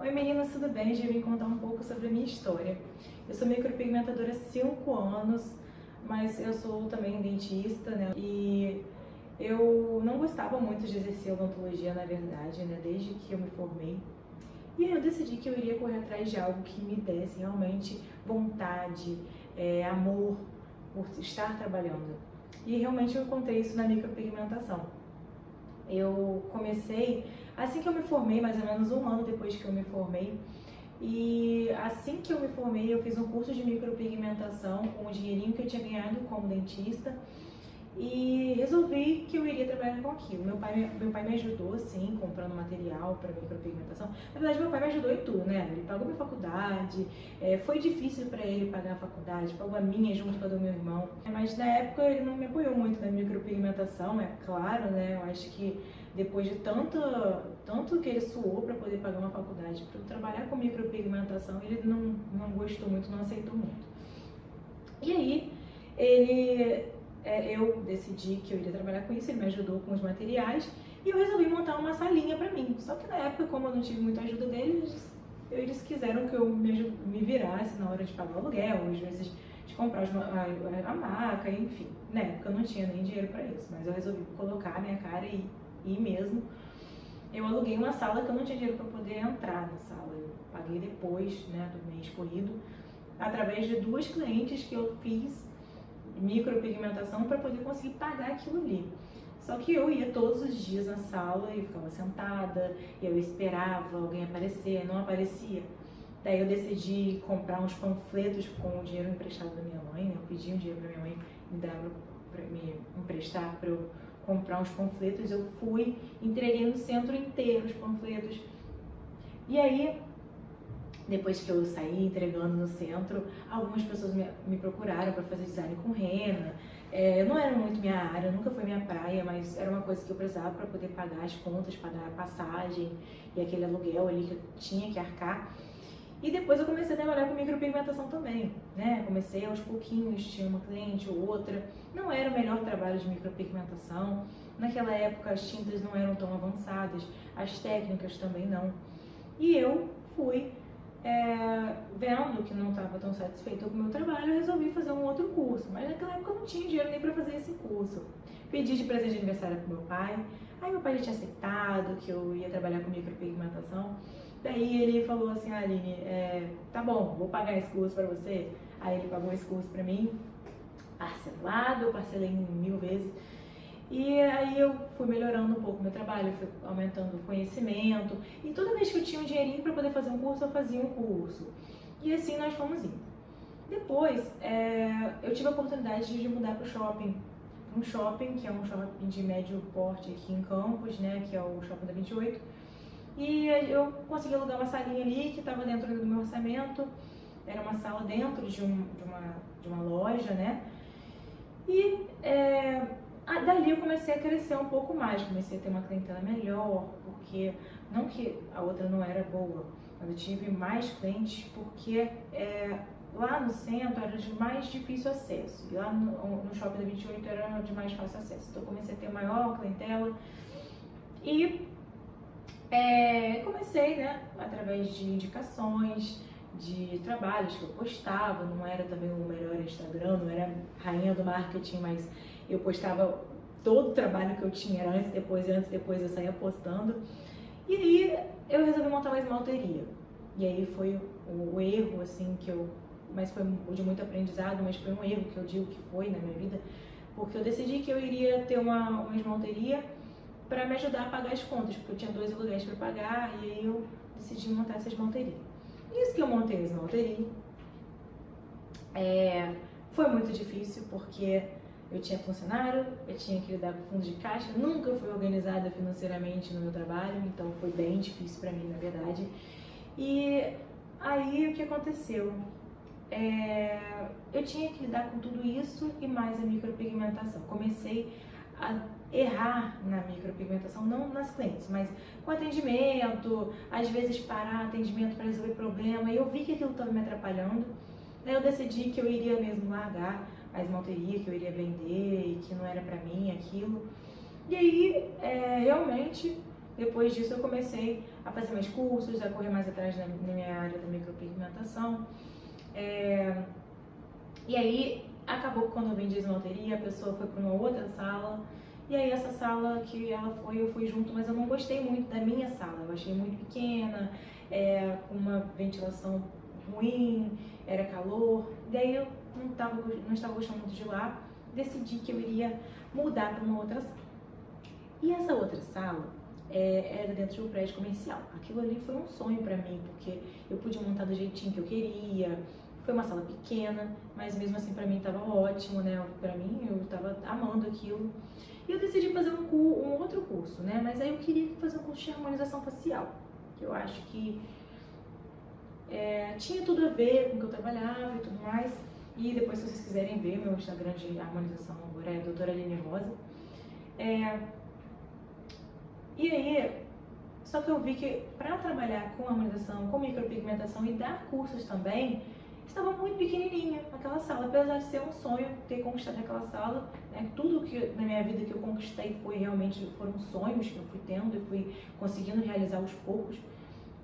Oi meninas, tudo bem? Já vim contar um pouco sobre a minha história. Eu sou micropigmentadora há 5 anos, mas eu sou também dentista, né? E eu não gostava muito de exercer odontologia, na verdade, né? Desde que eu me formei. E aí eu decidi que eu iria correr atrás de algo que me desse realmente vontade, amor por estar trabalhando. E realmente eu encontrei isso na micropigmentação. Eu comecei assim que eu me formei, mais ou menos um ano depois que eu me formei. E assim que eu me formei, eu fiz um curso de micropigmentação com o dinheirinho que eu tinha ganhado como dentista e resolvi que eu iria trabalhar com aquilo. Meu pai me ajudou, sim, comprando material para micropigmentação. Na verdade, meu pai me ajudou em tudo, né? Ele pagou minha faculdade, foi difícil para ele pagar a faculdade, pagou a minha junto com a do meu irmão. Mas na época ele não me apoiou muito na micropigmentação, é claro, né? Eu acho que depois de tanto que ele suou para poder pagar uma faculdade, para trabalhar com micropigmentação, ele não gostou muito, não aceitou muito. E aí, eu decidi que eu iria trabalhar com isso, ele me ajudou com os materiais e eu resolvi montar uma salinha pra mim. Só que na época, como eu não tive muita ajuda deles, eles quiseram que eu me virasse na hora de pagar o aluguel, às vezes de comprar a maca, enfim. Na época eu não tinha nem dinheiro pra isso, mas eu resolvi colocar a minha cara e ir mesmo. Eu aluguei uma sala que eu não tinha dinheiro para poder entrar na sala, eu paguei depois, né, do mês corrido, através de 2 clientes que eu fiz micropigmentação para poder conseguir pagar aquilo ali. Só que eu ia todos os dias na sala e ficava sentada, e eu esperava alguém aparecer, não aparecia. Daí eu decidi comprar uns panfletos com o dinheiro emprestado da minha mãe, né? Eu pedi um dinheiro para minha mãe me dar para me emprestar para eu comprar uns panfletos. Eu fui, entreguei no centro inteiro os panfletos. E aí, depois que eu saí entregando no centro, algumas pessoas me procuraram para fazer design com rena. Não era muito minha área, nunca foi minha praia, mas era uma coisa que eu precisava para poder pagar as contas, pagar a passagem e aquele aluguel ali que eu tinha que arcar. E depois eu comecei a trabalhar com micropigmentação também, né? Comecei aos pouquinhos, tinha uma cliente ou outra. Não era o melhor trabalho de micropigmentação. Naquela época as tintas não eram tão avançadas, as técnicas também não. E eu fui vendo que não estava tão satisfeita com o meu trabalho, eu resolvi fazer um outro curso. Mas naquela época eu não tinha dinheiro nem para fazer esse curso. Pedi de presente de aniversário para meu pai. Aí meu pai já tinha aceitado que eu ia trabalhar com micropigmentação. Daí ele falou assim: Aline, tá bom, vou pagar esse curso para você. Aí ele pagou esse curso para mim, parcelado, eu parcelei em 1000 vezes. E aí eu fui melhorando um pouco o meu trabalho, fui aumentando o conhecimento. E toda vez que eu tinha um dinheirinho para poder fazer um curso, eu fazia um curso. E assim nós fomos indo. Depois, eu tive a oportunidade de mudar para o shopping. Um shopping, que é um shopping de médio porte aqui em Campos, né, que é o Shopping da 28. E eu consegui alugar uma salinha ali, que estava dentro do meu orçamento. Era uma sala dentro de uma loja, né. E dali eu comecei a crescer um pouco mais, comecei a ter uma clientela melhor, porque não que a outra não era boa, mas eu tive mais clientes porque lá no centro era de mais difícil acesso, e lá no Shopping da 28 era de mais fácil acesso. Então eu comecei a ter maior clientela e comecei, né, através de indicações, de trabalhos que eu postava. Não era também o melhor Instagram, não era rainha do marketing, mas eu postava todo o trabalho que eu tinha, era antes, depois, e antes, depois eu saía postando. E aí eu resolvi montar uma esmalteria. E aí foi o erro, assim, mas foi de muito aprendizado, mas foi um erro que eu digo que foi na minha vida, porque eu decidi que eu iria ter uma esmalteria para me ajudar a pagar as contas, porque eu tinha 2 aluguéis para pagar, e aí eu decidi montar essa esmalteria. Isso que eu montei a esmalteria foi muito difícil, porque eu tinha funcionário, eu tinha que lidar com fundo de caixa, nunca fui organizada financeiramente no meu trabalho, então foi bem difícil para mim, na verdade. E aí o que aconteceu? Eu tinha que lidar com tudo isso e mais a micropigmentação. Comecei a errar na micropigmentação, não nas clientes, mas com atendimento, às vezes parar atendimento para resolver problema, e eu vi que aquilo estava me atrapalhando. Daí eu decidi que eu iria mesmo largar a esmalteria, que eu iria vender e que não era para mim aquilo. E aí, realmente, Depois disso eu comecei a fazer mais cursos, a correr mais atrás na minha área da micropigmentação. E aí acabou que quando eu vendi esmalteria, a pessoa foi para uma outra sala. E aí essa sala que ela foi, eu fui junto, mas eu não gostei muito da minha sala. Eu achei muito pequena, com uma ventilação ruim, era calor. Daí eu não estava gostando muito de lá. Decidi que eu iria mudar para uma outra sala. E essa outra sala era dentro de um prédio comercial. Aquilo ali foi um sonho para mim, porque eu pude montar do jeitinho que eu queria. Foi uma sala pequena, mas mesmo assim para mim estava ótimo, né? Para mim eu estava amando aquilo. E eu decidi fazer um outro curso, né? Mas aí eu queria fazer um curso de harmonização facial, que eu acho que tinha tudo a ver com o que eu trabalhava e tudo mais. E depois, se vocês quiserem ver, meu Instagram de harmonização agora é Doutora Aline Rosa. E aí, só que eu vi que para trabalhar com harmonização, com micropigmentação e dar cursos também, estava muito pequenininha aquela sala, apesar de ser um sonho ter conquistado aquela sala, né? Tudo que na minha vida que eu conquistei foram sonhos que eu fui tendo e fui conseguindo realizar aos poucos.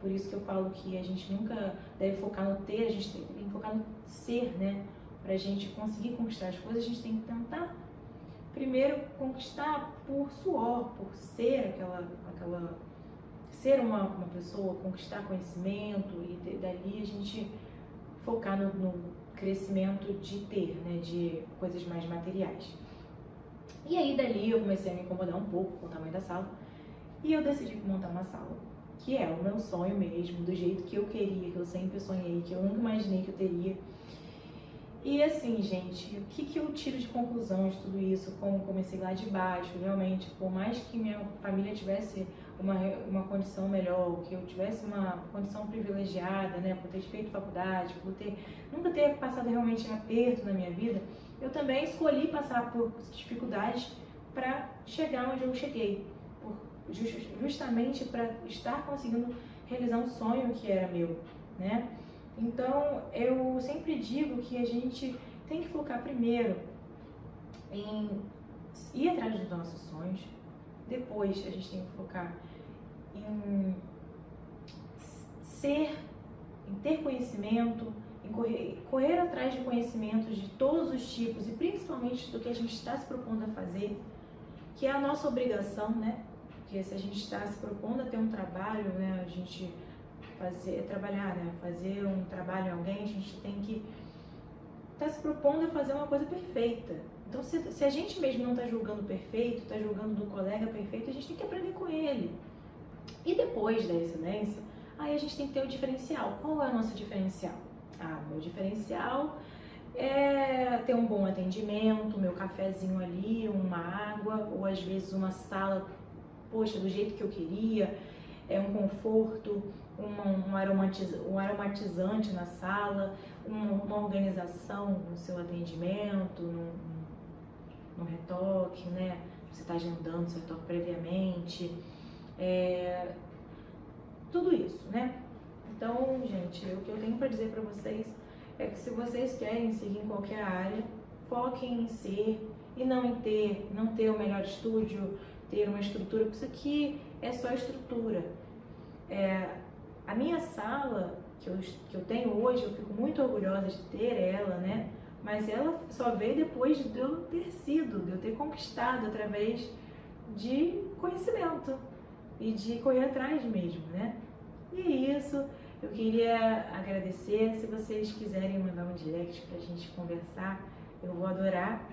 Por isso que eu falo que a gente nunca deve focar no ter, a gente tem que focar no ser, né? Pra gente conseguir conquistar as coisas, a gente tem que tentar primeiro conquistar por suor, por ser ser uma pessoa, conquistar conhecimento e dali a gente focar no crescimento de ter, né, de coisas mais materiais. E aí dali eu comecei a me incomodar um pouco com o tamanho da sala e eu decidi montar uma sala, que é o meu sonho mesmo, do jeito que eu queria, que eu sempre sonhei, que eu nunca imaginei que eu teria. E assim, gente, o que eu tiro de conclusão de tudo isso? Como comecei lá de baixo, realmente, por mais que minha família tivesse uma condição melhor, que eu tivesse uma condição privilegiada, né, por ter feito faculdade, nunca ter passado realmente aperto na minha vida, eu também escolhi passar por dificuldades para chegar onde eu cheguei, justamente para estar conseguindo realizar um sonho que era meu, né? Então, eu sempre digo que a gente tem que focar primeiro em ir atrás dos nossos sonhos, depois a gente tem que focar em ter conhecimento, em correr atrás de conhecimentos de todos os tipos e principalmente do que a gente está se propondo a fazer, que é a nossa obrigação, né? Porque se a gente está se propondo a ter um trabalho, né, a gente trabalhar, né? Fazer um trabalho em alguém, a gente tem que estar se propondo a fazer uma coisa perfeita. Então, se a gente mesmo não está julgando perfeito, está julgando do colega perfeito, a gente tem que aprender com ele. E depois da excelência, aí a gente tem que ter o diferencial. Qual é o nosso diferencial? Meu diferencial é ter um bom atendimento, meu cafezinho ali, uma água, ou às vezes uma sala, poxa, do jeito que eu queria, um conforto, um aromatizante na sala, uma organização no seu atendimento, no retoque, né? Você está agendando seu retoque previamente, tudo isso, né? Então, gente, o que eu tenho para dizer para vocês é que se vocês querem seguir em qualquer área, foquem em ser e não em não ter o melhor estúdio, ter uma estrutura, porque isso aqui é só estrutura. A minha sala que eu tenho hoje, eu fico muito orgulhosa de ter ela, né? Mas ela só veio depois de eu ter conquistado através de conhecimento e de correr atrás mesmo, né? E é isso, eu queria agradecer. Se vocês quiserem mandar um direct pra gente conversar, eu vou adorar.